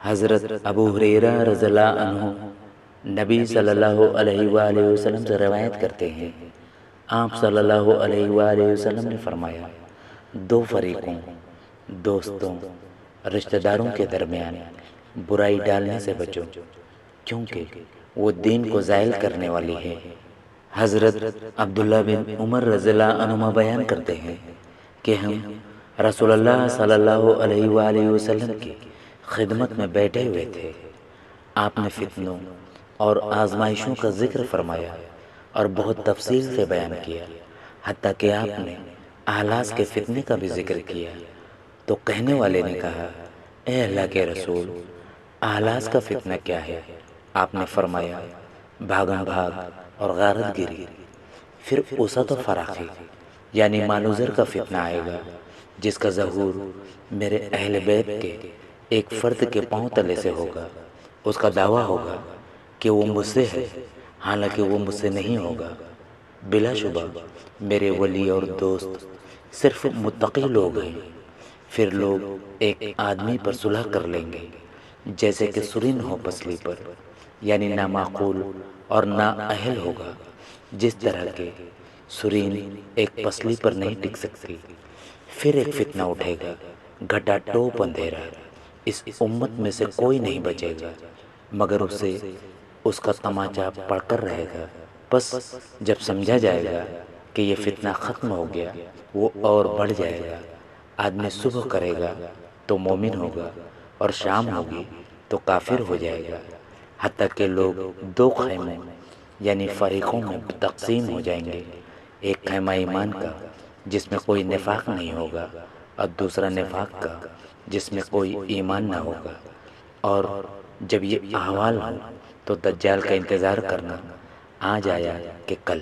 حضرت ابو ہریرہ رضی اللہ عنہ نبی صلی اللہ علیہ وآلہ وسلم سے روایت کرتے ہیں، آپ صلی اللہ علیہ وآلہ وسلم نے فرمایا، دو فریقوں، دوستوں، رشتہ داروں کے درمیان برائی ڈالنے سے بچو، کیونکہ وہ دین کو زائل کرنے والی ہے۔ حضرت عبداللہ بن عمر رضی اللہ عنہما بیان کرتے ہیں کہ ہم رسول اللہ صلی اللہ علیہ وآلہ وسلم کی خدمت میں بیٹھے ہوئے تھے۔ آپ نے فتنوں اور آزمائشوں کا ذکر فرمایا اور بہت تفصیل سے بیان کیا، حتیٰ کہ آپ نے احلاس کے فتنے کا بھی ذکر کیا۔ تو کہنے والے نے کہا، اے اللہ کے رسول، احلاس کا فتنہ کیا ہے؟ آپ نے فرمایا، بھاگم بھاگ اور غارت گیری۔ پھر اسد و فراخی یعنی مال و زر کا فتنہ آئے گا، جس کا ظہور میرے اہل بیت کے ایک فرد کے پاؤں تلے سے ہوگا۔ اس کا دعویٰ ہوگا کہ وہ مجھ سے ہے، حالانکہ وہ مجھ سے نہیں ہوگا۔ بلا شبہ میرے ولی اور دوست صرف متقی لوگ ہیں۔ پھر لوگ ایک آدمی پر صلح کر لیں گے، جیسے کہ سرین ہو پسلی پر، یعنی نامعقول اور نااہل ہوگا، جس طرح کہ سرین ایک پسلی پر نہیں ٹک سکتی۔ پھر ایک فتنہ اٹھے گا، گھٹا ٹوپ اندھیرا، اس امت میں سے کوئی نہیں بچے گا مگر اسے اس کا تماچا پڑ کر رہے گا۔ بس جب سمجھا جائے گا کہ یہ فتنہ ختم ہو گیا، وہ اور بڑھ جائے گا۔ آدمی صبح کرے گا تو مومن ہوگا، اور شام ہوگی تو کافر ہو جائے گا، حتیٰ کہ لوگ دو خیموں یعنی فریقوں میں تقسیم ہو جائیں گے، ایک خیمہ ایمان کا جس میں کوئی نفاق نہیں ہوگا، اور دوسرا نفاق کا جس میں کوئی ایمان نہ ہوگا۔ اور جب یہ احوال ہو تو دجال کا انتظار کرنا، آج آیا کہ کل۔